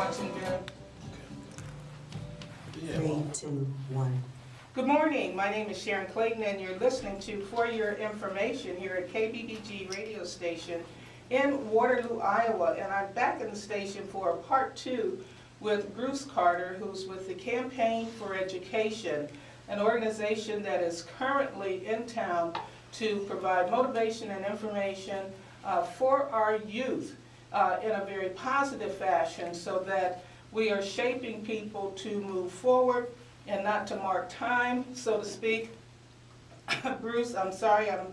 watching good? Yeah, 3, 2, 1. Good morning. My name is Scharron Clayton, and you're listening to For Your Information here at KBBG radio station in Waterloo, Iowa. And I'm back in the station for part 2 with Bruce Carter, who's with the Campaign for Education, an organization that is currently in town to provide motivation and information for our youth in a very positive fashion, so that we are shaping people to move forward and not to mark time, so to speak. Bruce, I'm sorry I'm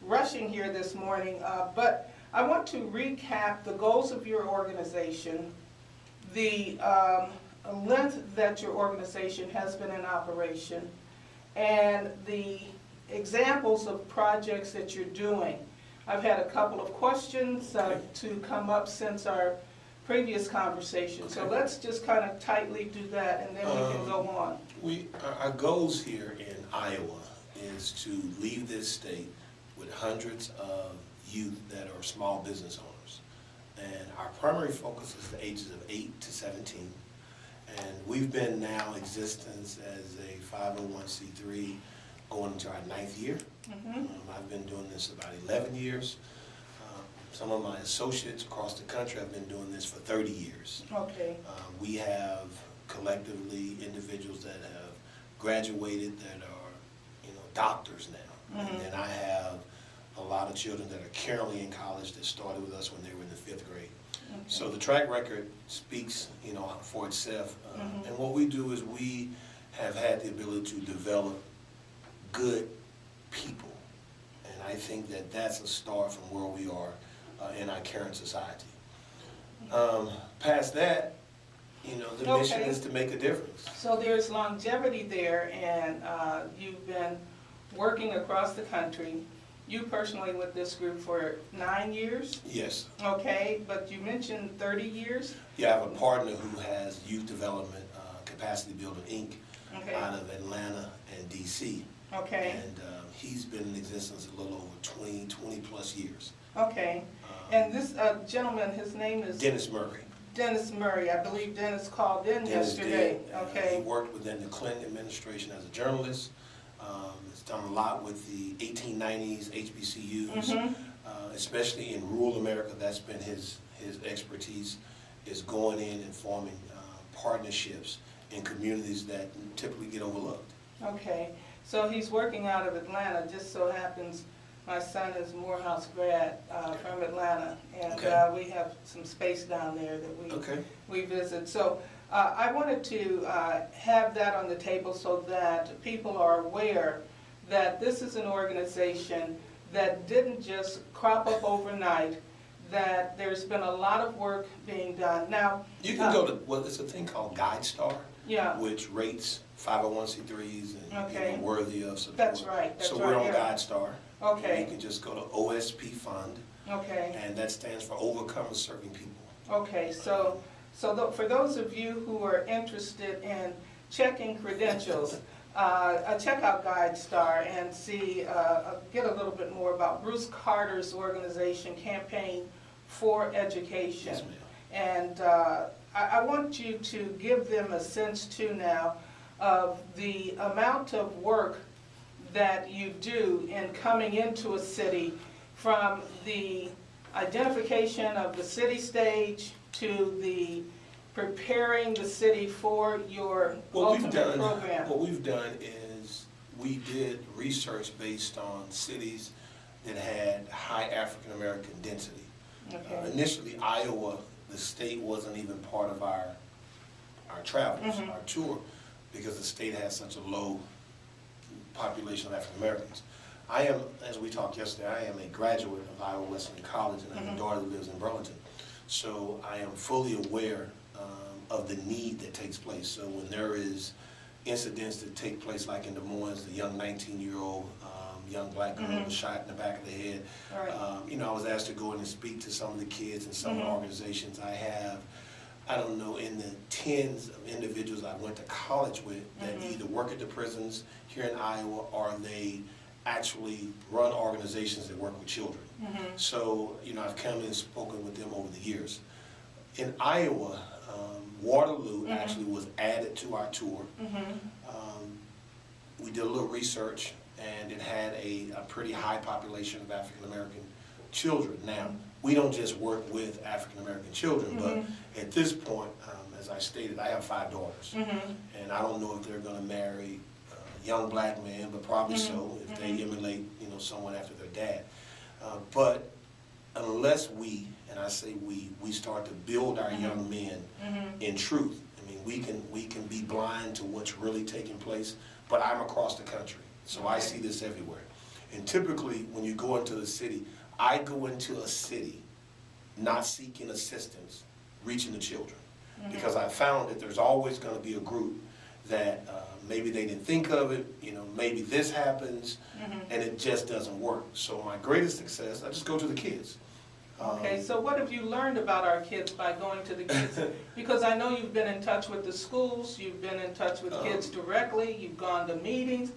rushing here this morning, but I want to recap the goals of your organization, the length that your organization has been in operation, and the examples of projects that you're doing. I've had a couple of questions to come up since our previous conversation, so let's just kind of tightly do that, and then we can go on. Our goals here in Iowa is to leave this state with hundreds of youth that are small business owners. And our primary focus is the ages of 8 to 17. And we've been now in existence as a 501c3 going into our 9th year. I've been doing this about 11 years. Some of my associates across the country have been doing this for 30 years. Okay. We have collectively individuals that have graduated that are, doctors now. And then I have a lot of children that are currently in college that started with us when they were in the 5th grade. Okay. So the track record speaks, for itself. And what we do is we have had the ability to develop good people. And I think that that's a start from where we are in our current society. Past that, the mission is to make a difference. So there's longevity there, and you've been working across the country. You personally with this group for 9 years? Yes. Okay, but you mentioned 30 years? Yeah, I have a partner who has Youth Development Capacity Building, Inc. Okay. out of Atlanta and DC. Okay. And he's been in existence a little over 20 plus years. Okay. And this gentleman, his name is? Dennis Murray. Dennis Murray. I believe Dennis called in yesterday. Did. Okay. He worked within the Clinton administration as a journalist. He's done a lot with the 1890s HBCUs, especially in rural America. That's been his expertise, is going in and forming partnerships in communities that typically get overlooked. Okay. So he's working out of Atlanta. Just so happens my son is Morehouse grad from Atlanta, and we have some space down there that we visit. So I wanted to have that on the table so that people are aware that this is an organization that didn't just crop up overnight, that there's been a lot of work being done. Now, you can go to, there's a thing called GuideStar, yeah, which rates 501c3s and worthy of support. That's right. So we're on GuideStar. Okay. You can just go to OSP Fund. Okay. And that stands for Overcomers Serving People. Okay. So for those of you who are interested in checking credentials, check out GuideStar and see, get a little bit more about Bruce Carter's organization, Campaign for Education. Yes, ma'am. And I want you to give them a sense too now of the amount of work that you do in coming into a city, from the identification of the city stage to the preparing the city for your ultimate program. What we've done is we did research based on cities that had high African American density. Okay. Initially, Iowa, the state, wasn't even part of our travels, our tour, because the state has such a low population of African Americans. I am, as we talked yesterday, I am a graduate of Iowa Wesleyan College, and I have a daughter that lives in Burlington. So I am fully aware of the need that takes place. So when there is incidents that take place, like in Des Moines, the young 19-year-old young black girl was shot in the back of the head. Right. I was asked to go in and speak to some of the kids and some of the organizations. I have, I don't know, in the tens of individuals I went to college with that either work at the prisons here in Iowa, or they actually run organizations that work with children. So, I've come in and spoken with them over the years. In Iowa, Waterloo actually was added to our tour. Mm-hmm. We did a little research, and it had a pretty high population of African American children. Now, we don't just work with African American children, but at this point, as I stated, I have 5 daughters, and I don't know if they're going to marry young black men, but probably so if they emulate, you know, someone after their dad. But unless we, and I say we start to build our young men in truth. I mean, we can be blind to what's really taking place, but I'm across the country, so I see this everywhere. And typically, when you go into the city, I go into a city not seeking assistance, reaching the children, because I found that there's always going to be a group that maybe they didn't think of it, you know, maybe this happens, and it just doesn't work. So my greatest success, I just go to the kids. Okay, so what have you learned about our kids by going to the kids? Because I know you've been in touch with the schools, you've been in touch with kids directly, you've gone to meetings.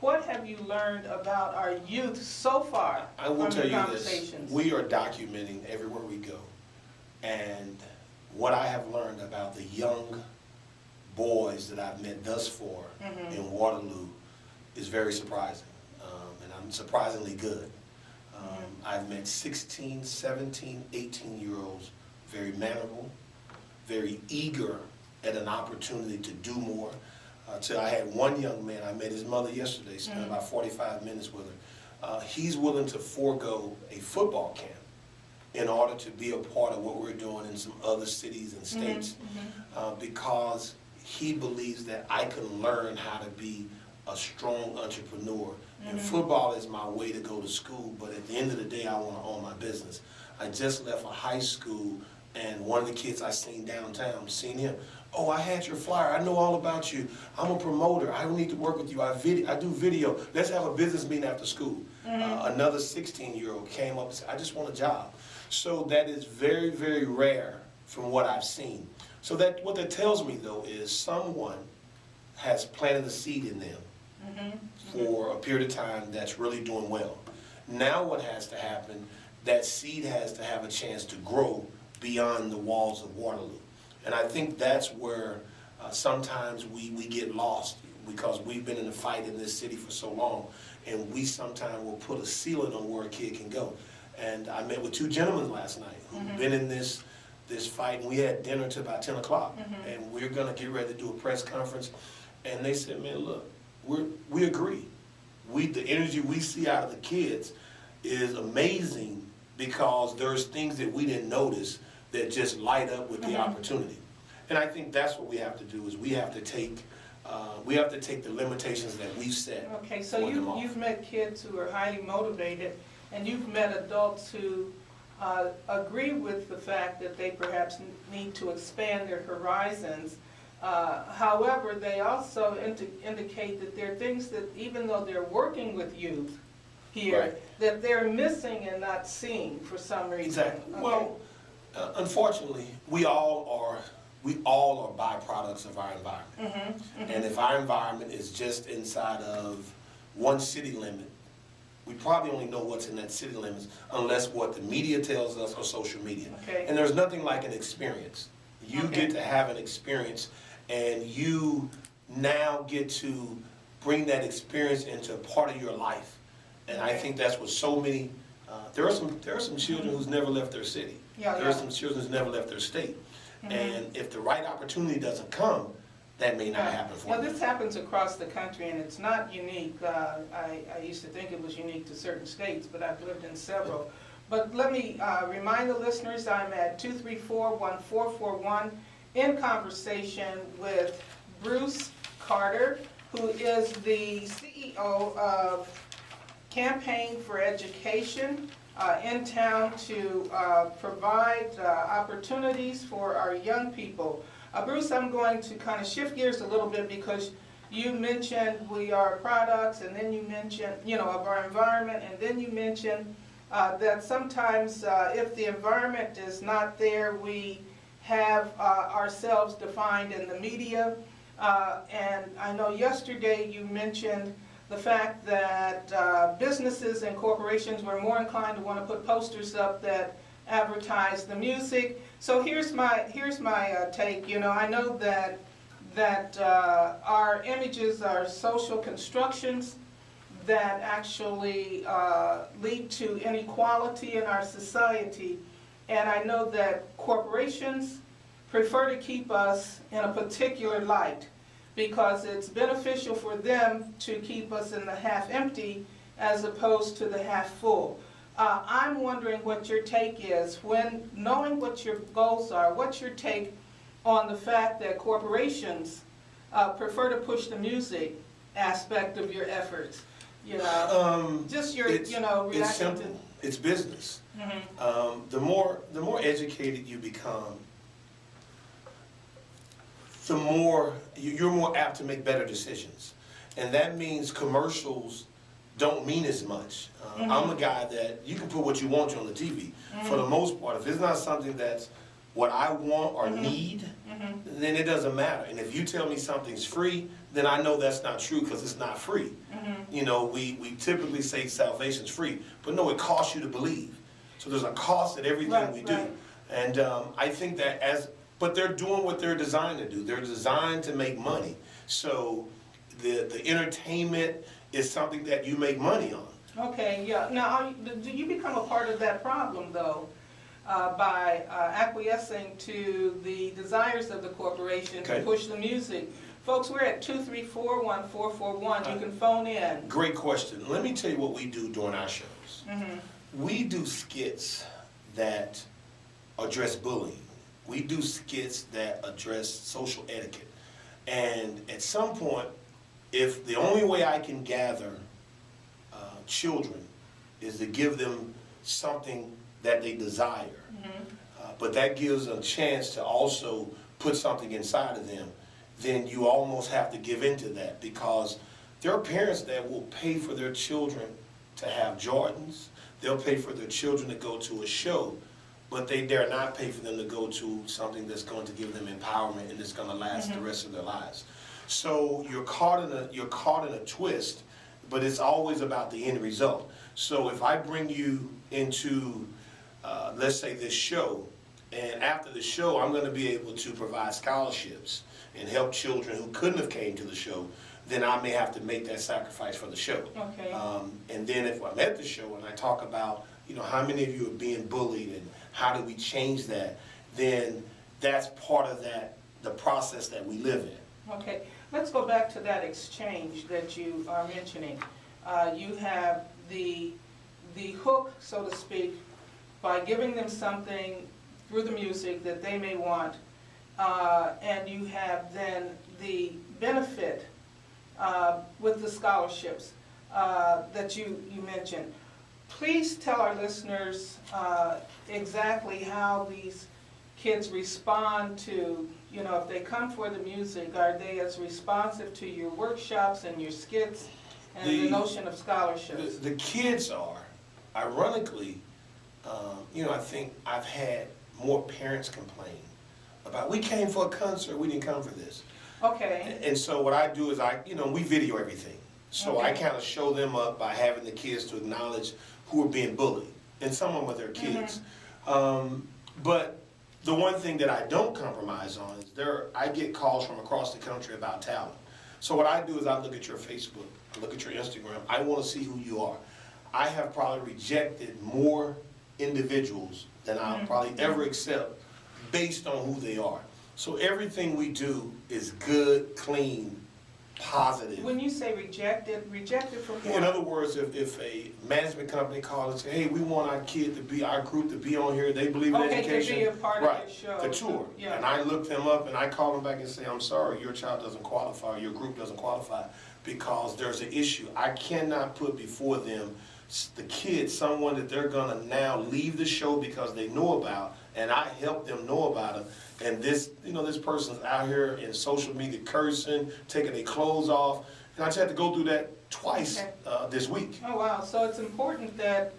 What have you learned about our youth so far? I will tell you this, conversations? we are documenting everywhere we go. And what I have learned about the young boys that I've met thus far in Waterloo is very surprising, and I'm surprisingly good. I've met 16, 17, 18-year-olds, very mannerable, very eager at an opportunity to do more. I had one young man, I met his mother yesterday, spent about 45 minutes with her. He's willing to forego a football camp in order to be a part of what we're doing in some other cities and states, because he believes that I can learn how to be a strong entrepreneur. And football is my way to go to school, but at the end of the day, I want to own my business. I just left a high school, and one of the kids I seen downtown, seen him. Oh, I had your flyer. I know all about you. I'm a promoter. I don't need to work with you. I do video. Let's have a business meeting after school. Another 16-year-old came up and said, I just want a job. So that is very, very rare from what I've seen. So that what that tells me, though, is someone has planted a seed in them for a period of time that's really doing well. Now what has to happen, that seed has to have a chance to grow beyond the walls of Waterloo. And I think that's where sometimes we get lost, because we've been in the fight in this city for so long, and we sometimes will put a ceiling on where a kid can go. And I met with 2 gentlemen last night who've been in this fight, and we had dinner till about 10 o'clock, and we're gonna get ready to do a press conference. And they said, man, look, we agree. The energy we see out of the kids is amazing, because there's things that we didn't notice that just light up with the opportunity. And I think that's what we have to do, is we have to take the limitations that we've set. Okay, so you've met kids who are highly motivated, and you've met adults who agree with the fact that they perhaps need to expand their horizons. However, they also indicate that there are things that, even though they're working with youth here, that they're missing and not seeing for some reason. Exactly. Okay. Well, unfortunately, we all are byproducts of our environment. And if our environment is just inside of one city limit, we probably only know what's in that city limits unless what the media tells us or social media. Okay. And there's nothing like an experience. You get to have an experience, and you now get to bring that experience into part of your life. And I think that's what so many, there are some children who's never left their city. There are some children who's never left their state. And if the right opportunity doesn't come, that may not happen for them. Well, this happens across the country, and it's not unique. I used to think it was unique to certain states, but I've lived in several. But let me remind the listeners, I'm at 234-1441 in conversation with Bruce Carter, who is the CEO of Campaign for Education in town to provide opportunities for our young people. Bruce, I'm going to kind of shift gears a little bit, because you mentioned we are products, and then you mentioned, of our environment, and then you mentioned that sometimes if the environment is not there, we have ourselves defined in the media. And I know yesterday you mentioned the fact that businesses and corporations were more inclined to want to put posters up that advertise the music. So here's my take. You know, I know that our images are social constructions that actually lead to inequality in our society, and I know that corporations prefer to keep us in a particular light because it's beneficial for them to keep us in the half empty as opposed to the half full. I'm wondering what your take is, when knowing what your goals are, what's your take on the fact that corporations prefer to push the music aspect of your efforts? You know, just your, you know, reaction. It's simple. It's business. Mm-hmm. The more educated you become, the more you're more apt to make better decisions, and that means commercials don't mean as much. I'm a guy that you can put what you want on the TV. For the most part, if it's not something that's what I want or need, then it doesn't matter. And if you tell me something's free, then I know that's not true because it's not free. You know, we typically say salvation's free, but no, it costs you to believe. So there's a cost at everything we do. Right. And I think that but they're doing what they're designed to do. They're designed to make money. So the entertainment is something that you make money on. Okay, yeah. Now, do you become a part of that problem, though, by acquiescing to the desires of the corporation to push the music? Folks, we're at 234-1441. You can phone in. Great question. Let me tell you what we do during our shows. We do skits that address bullying. We do skits that address social etiquette. And at some point, if the only way I can gather children is to give them something that they desire, but that gives them a chance to also put something inside of them, then you almost have to give into that, because there are parents that will pay for their children to have Jordans. They'll pay for their children to go to a show, but they dare not pay for them to go to something that's going to give them empowerment and that's going to last the rest of their lives. So you're caught in a twist, but it's always about the end result. So if I bring you into, let's say, this show, and after the show, I'm going to be able to provide scholarships and help children who couldn't have came to the show, then I may have to make that sacrifice for the show. Okay. And then if I'm at the show and I talk about, you know, how many of you are being bullied and how do we change that, then that's part of the process that we live in. Okay. Let's go back to that exchange that you are mentioning. You have the hook, so to speak, by giving them something through the music that they may want, and you have then the benefit with the scholarships that you mentioned. Please tell our listeners exactly how these kids respond to, you know, if they come for the music, are they as responsive to your workshops and your skits and the notion of scholarships? The kids are, ironically, you know, I think I've had more parents complain about, we came for a concert, we didn't come for this. Okay. And so what I do is we video everything. So I kind of show them up by having the kids to acknowledge who are being bullied, and some of them are their kids. But the one thing that I don't compromise on is I get calls from across the country about talent. So what I do is I look at your Facebook, I look at your Instagram, I want to see who you are. I have probably rejected more individuals than I'll probably ever accept based on who they are. So everything we do is good, clean, positive. When you say rejected from what? In other words, if a management company calls and say, hey, we want our group to be on here, they believe in education. To be a part of the show. The tour. Yeah. And I look them up and I call them back and say, I'm sorry, your child doesn't qualify, your group doesn't qualify because there's an issue. I cannot put before them, the kids, someone that they're gonna now leave the show because they know about, and I help them know about it. And this person's out here in social media cursing, taking their clothes off, and I just had to go through that twice this week. Oh wow! So it's important that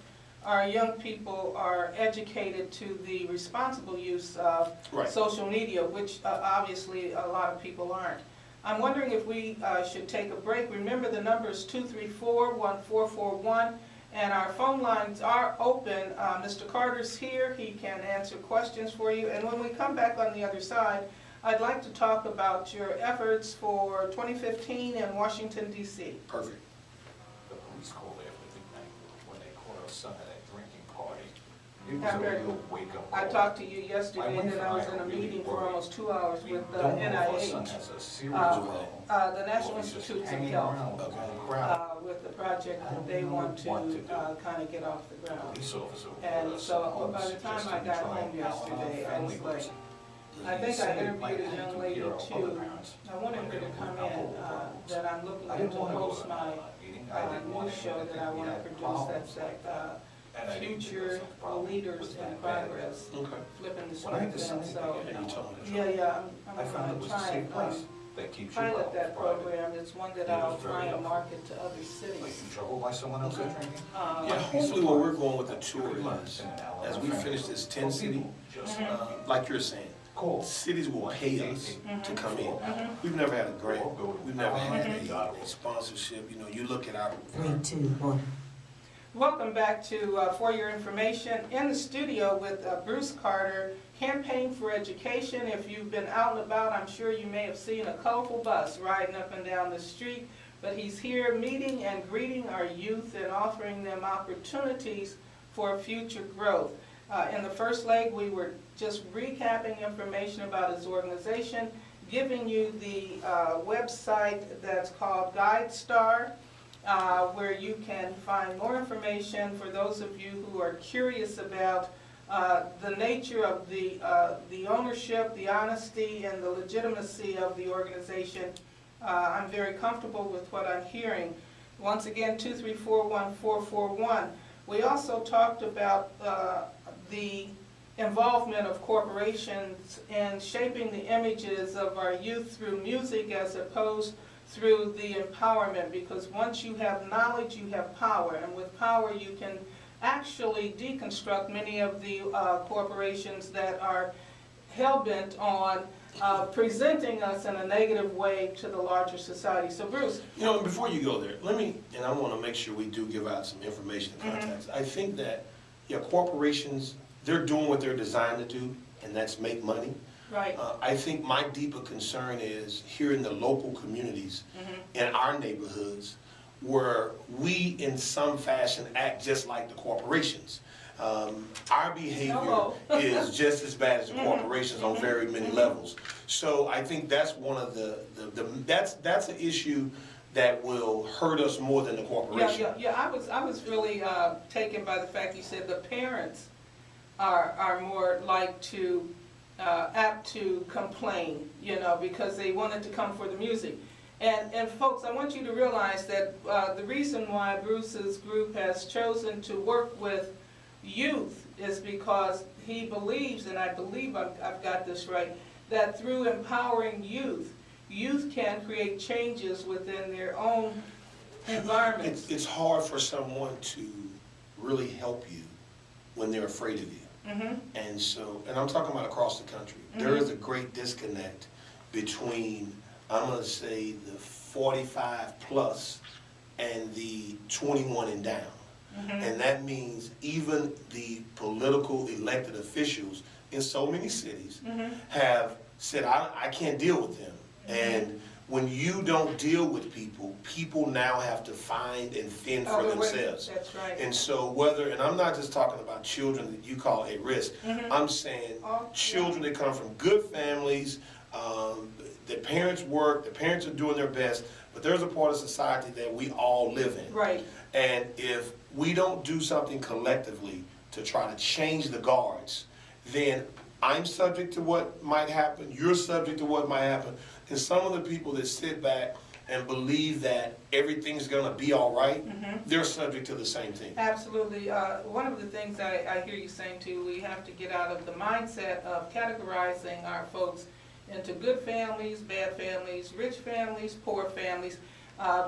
our young people are educated to the responsible use of social media, which obviously a lot of people aren't. I'm wondering if we should take a break. Remember, the number is 234-1441, And our phone lines are open. Mr. Carter's here. He can answer questions for you. And when we come back on the other side, I'd like to talk about your efforts for 2015 in Washington, D.C. Perfect. The police called after midnight when they caught our son at a drinking party. It was a real wake-up call. I talked to you yesterday, and then I was in a meeting for almost 2 hours with the NIH, the National Institutes of Health, with the project that they want to kind of get off the ground. And so by the time I got home yesterday, I was like, I think I interviewed a young lady too. I wanted her to come in, that I'm looking to host my news show that I want to produce, that's future leaders in progress, flipping the script. And so, I'm going to try and pilot that program. It's one that I'll try and market to other cities. Troubled by someone else drinking? Yeah, hopefully where we're going with the tour is, as we finish this 10-city, like you're saying, cities will pay us to come in. We've never had a grant. We've never had a sponsorship. You know, you look at our... 3, 2, 1. Welcome back to For Your Information. In the studio with Bruce Carter, Campaign for Education. If you've been out and about, I'm sure you may have seen a colorful bus riding up and down the street. But he's here meeting and greeting our youth and offering them opportunities for future growth. In the first leg, we were just recapping information about his organization, giving you the website that's called GuideStar, where you can find more information for those of you who are curious about the nature of the ownership, the honesty, and the legitimacy of the organization. I'm very comfortable with what I'm hearing. Once again, 234-1441. We also talked about the involvement of corporations in shaping the images of our youth through music as opposed through the empowerment, because once you have knowledge, you have power, and with power you can actually deconstruct many of the corporations that are hell-bent on presenting us in a negative way to the larger society. So Bruce. You know, before you go there, and I want to make sure we do give out some information and context. I think that, corporations, they're doing what they're designed to do, and that's make money. Right. I think my deeper concern is here in the local communities, in our neighborhoods, where we in some fashion act just like the corporations. Our behavior is just as bad as the corporations on very many levels. So I think that's one of that's an issue that will hurt us more than the corporation. I was really taken by the fact you said the parents are more apt to complain, because they wanted to come for the music. And folks, I want you to realize that the reason why Bruce's group has chosen to work with youth is because he believes, and I believe I've got this right, that through empowering youth can create changes within their own environments. It's hard for someone to really help you when they're afraid of you. And so, and I'm talking about across the country, there is a great disconnect between, I'm going to say, the 45 plus and the 21 and down. And that means even the political elected officials in so many cities have said, I can't deal with them. And when you don't deal with people, people now have to find and fend for themselves. That's right. And so and I'm not just talking about children that you call at risk, I'm saying children that come from good families, the parents work, the parents are doing their best, but there's a part of society that we all live in. Right. And if we don't do something collectively to try to change the guards, then I'm subject to what might happen, you're subject to what might happen, and some of the people that sit back and believe that everything's going to be all right, they're subject to the same thing. Absolutely. One of the things I hear you saying too, we have to get out of the mindset of categorizing our folks into good families, bad families, rich families, poor families,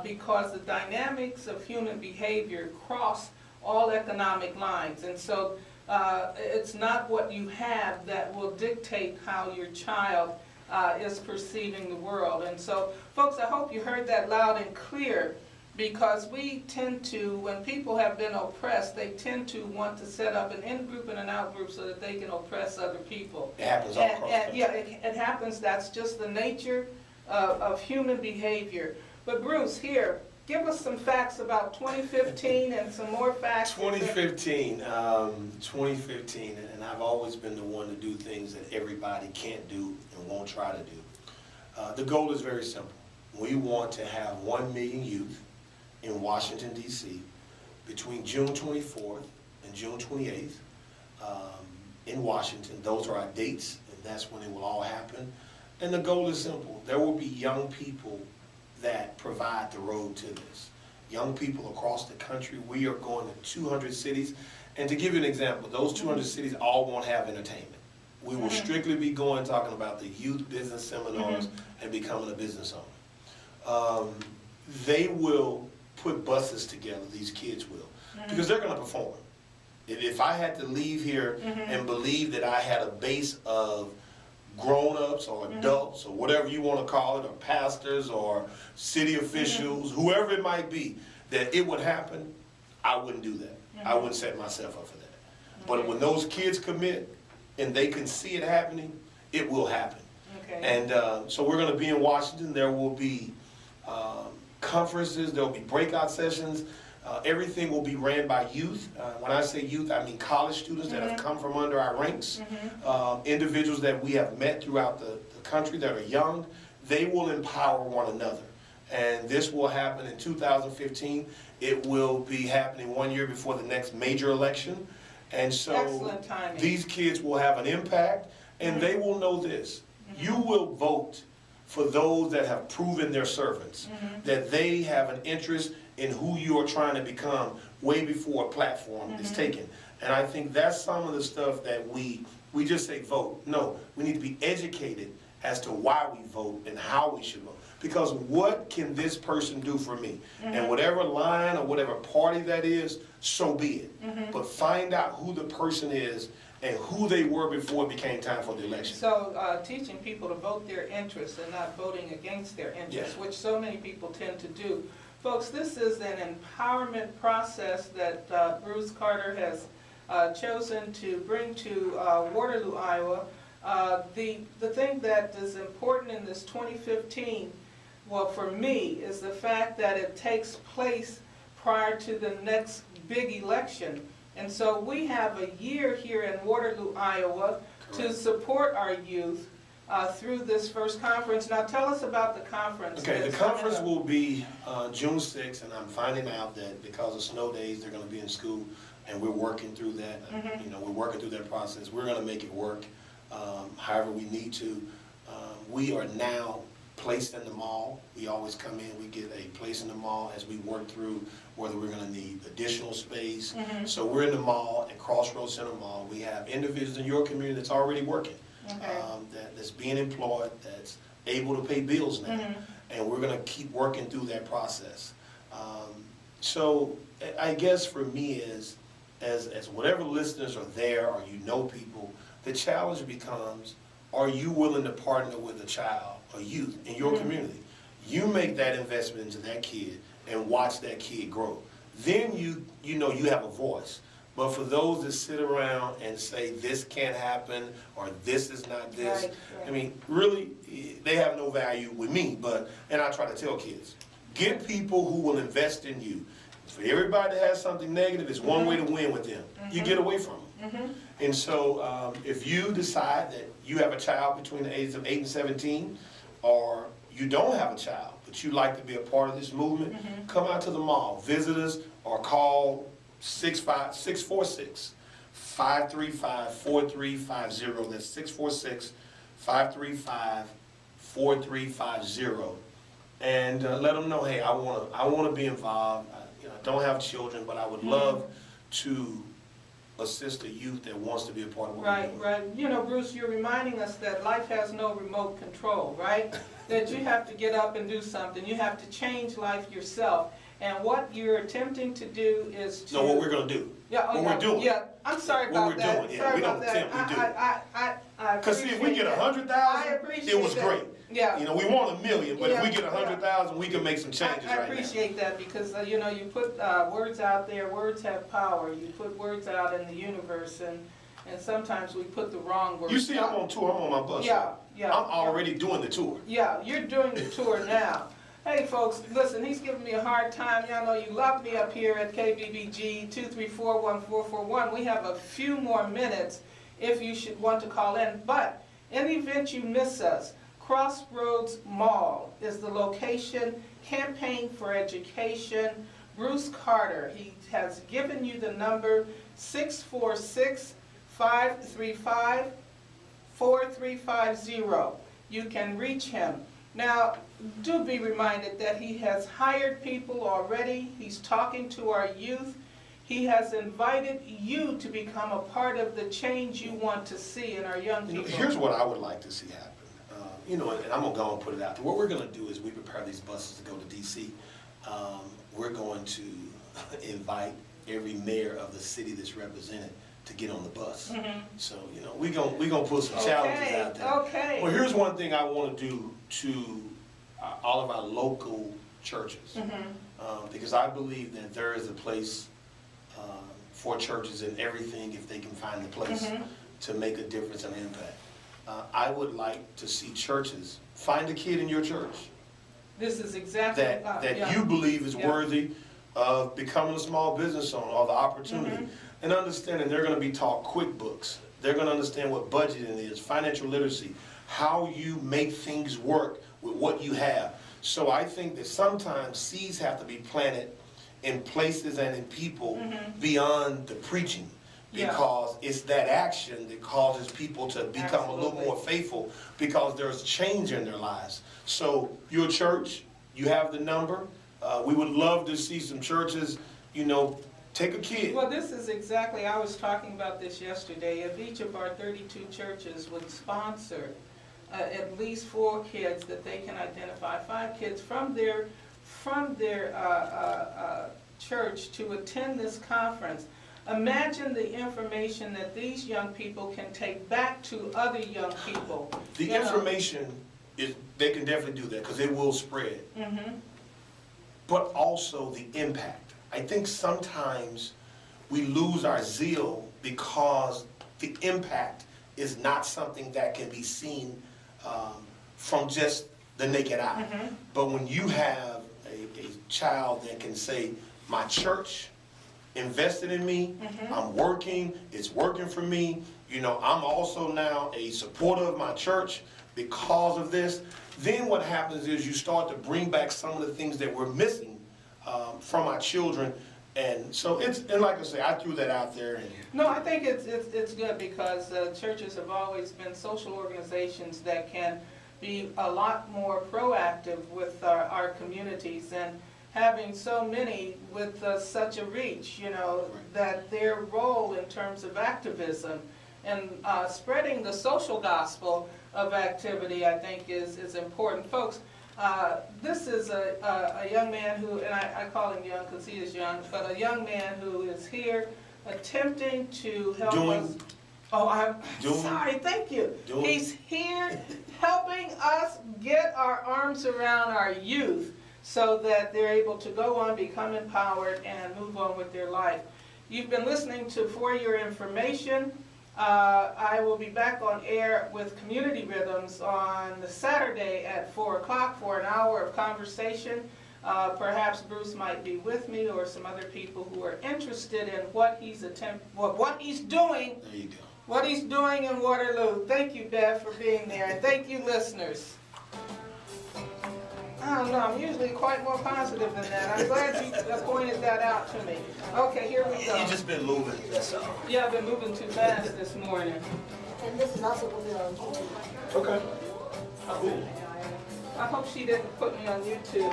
because the dynamics of human behavior cross all economic lines. And so it's not what you have that will dictate how your child is perceiving the world. And so, folks, I hope you heard that loud and clear. because we tend to, when people have been oppressed, they tend to want to set up an in-group and an out-group so that they can oppress other people. It happens all across the country. Yeah, it happens. That's just the nature of human behavior. But Bruce, here, give us some facts about 2015 and some more facts. 2015, and I've always been the one to do things that everybody can't do and won't try to do. The goal is very simple. We want to have 1 million youth in Washington, D.C. between June 24th and June 28th in Washington. Those are our dates, and that's when it will all happen. And the goal is simple. There will be young people that provide the road to this. Young people across the country. We are going to 200 cities. And to give you an example, those 200 cities all won't have entertainment. We will strictly be talking about the youth business seminars and becoming a business owner. They will put buses together, these kids will, because they're going to perform. If I had to leave here and believe that I had a base of grown-ups or adults or whatever you want to call it, or pastors or city officials, whoever it might be, that it would happen, I wouldn't do that. I wouldn't set myself up for that. But when those kids commit and they can see it happening, it will happen. And so we're going to be in Washington. There will be conferences, there will be breakout sessions. Everything will be ran by youth. When I say youth, I mean college students that have come from under our ranks, individuals that we have met throughout the country that are young. They will empower one another. And this will happen in 2015. It will be happening 1 year before the next major election. And so these kids will have an impact, and they will know this. You will vote for those that have proven their servants, that they have an interest in who you are trying to become way before a platform is taken. And I think that's some of the stuff that we just say vote. No, we need to be educated as to why we vote and how we should vote. Because what can this person do for me? And whatever line or whatever party that is, so be it. But find out who the person is and who they were before it became time for the election. So teaching people to vote their interests and not voting against their interests, which so many people tend to do. Folks, this is an empowerment process that Bruce Carter has chosen to bring to Waterloo, Iowa. The thing that is important in this 2015, well, for me, is the fact that it takes place prior to the next big election. And so we have a year here in Waterloo, Iowa, to support our youth through this first conference. Now tell us about the conference. Okay, the conference will be June 6th, and I'm finding out that because of snow days, they're going to be in school, and we're working through that. You know, we're working through that process. We're going to make it work however we need to. We are now placed in the mall. We always come in, we get a place in the mall as we work through whether we're going to need additional space. So we're in the mall at Crossroads Center Mall. We have individuals in your community that's already working, that's being employed, that's able to pay bills now. And we're going to keep working through that process. So I guess for me is, as whatever listeners are there or you know people, the challenge becomes, are you willing to partner with a child or youth in your community? You make that investment into that kid and watch that kid grow. Then you know you have a voice. But for those that sit around and say this can't happen or this is not this, I mean, really, they have no value with me. And I try to tell kids, get people who will invest in you. For everybody that has something negative, it's one way to win with them. You get away from them. And so if you decide that you have a child between the ages of 8 and 17, or you don't have a child, but you like to be a part of this movement, come out to the mall, visit us, or call 646-535-4350. That's 646-535-4350. And let them know, hey, I want to be involved. I don't have children, but I would love to assist a youth that wants to be a part of what we're doing. Right. You know, Bruce, you're reminding us that life has no remote control, right? That you have to get up and do something. You have to change life yourself. And what you're attempting to do is to... No, what we're going to do. We're doing. Yeah, I'm sorry about that. What we're doing, we don't attempt, we do. I Because see, if we get 100,000, it was great. Yeah. You know, we want 1 million, but if we Yeah, get 100,000, we can make some changes I right now. appreciate that because, you know, you put words out there, words have power. You put words out in the universe and sometimes we put the wrong words. You see, I'm on tour, I'm on my bus. Yeah, yeah. I'm already doing the tour. Yeah, you're doing the tour now. Hey folks, listen, he's giving me a hard time. Y'all know you love me up here at KBBG 234-1441. We have a few more minutes if you should want to call in. But in the event you miss us, Crossroads Mall is the location. Campaign for Education. Bruce Carter, he has given you the number 646-535-4350. You can reach him. Now, do be reminded that he has hired people already. He's talking to our youth. He has invited you to become a part of the change you want to see in our young people. Here's what I would like to see happen. You know, and I'm going to go and put it out there. What we're going to do is we prepare these buses to go to D.C. We're going to invite every mayor of the city that's represented to get on the bus. Mm-hmm. So, you know, we're gonna put some challenges out there. Okay. Well, here's one thing I want to do to all of our local churches. Mm-hmm. Because I believe that there is a place for churches in everything if they can find the place Mm-hmm. to make a difference and impact. I would like to see churches, find a kid in your church This is exactly that yeah. you believe is Yeah. worthy of becoming a small business owner or the opportunity. Mm-hmm. And understanding they're going to be taught QuickBooks. They're going to understand what budgeting is, financial literacy, how you make things work with what you have. So I think that sometimes seeds have to be planted in places and in people beyond the preaching. Yeah. Because it's that action that causes people to become a little Absolutely. more faithful because there's change in their lives. So your church, you have the number. We would love to see some churches, you know, take a kid. Well, this is exactly, I was talking about this yesterday. If each of our 32 churches would sponsor at least 4 kids that they can identify, 5 kids from their church to attend this conference, imagine the information that these young people can take back to other young people. The You know. information, they can definitely do that because it will spread. Mm-hmm. But also the impact. I think sometimes we lose our zeal because the impact is not something that can be seen from just the naked eye. Mm-hmm. But when you have a child that can say, my church invested in me, I'm working, it's working for me, you know, I'm also now a supporter of my church because of this, then what happens is you start to bring back some of the things that we're missing from our children. And so and like I say, I threw that out there. No, I think it's good because churches have always been social organizations that can be a lot more proactive with our communities, and having so many with such a reach, you know, that their role in terms of activism and spreading the social gospel of activity, I think is important. Folks, this is a young man who, and I call him young because he is young, but a young man who is here attempting to help us. Oh, I'm sorry, thank you. He's here helping us get our arms around our youth so that they're able to go on, become empowered, and move on with their life. You've been listening to For Your Information. I will be back on air with Community Rhythms on the Saturday at 4 o'clock for an hour of conversation. Perhaps Bruce might be with me or some other people who are interested in what he's doing. There you go. What he's doing in Waterloo. Thank you, Bev, for being there, and thank you, listeners. I don't know, I'm usually quite more positive than that. I'm glad you pointed that out to me. Okay, here we go. You've just been moving, that's all. Yeah, I've been moving too fast this morning. And this is also going to be on YouTube. Okay. Cool. I hope she didn't put me on YouTube.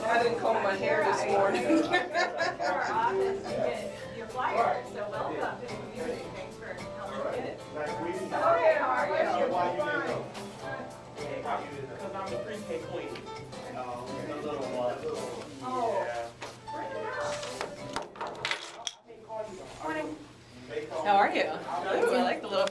I didn't comb my hair this morning. For our office to get your flyer, so welcome. Thanks for helping get it. Okay, how are you? Because I'm the pre-K queen. The little one. Oh, bring it out. Morning. How are you? Ooh, I like the little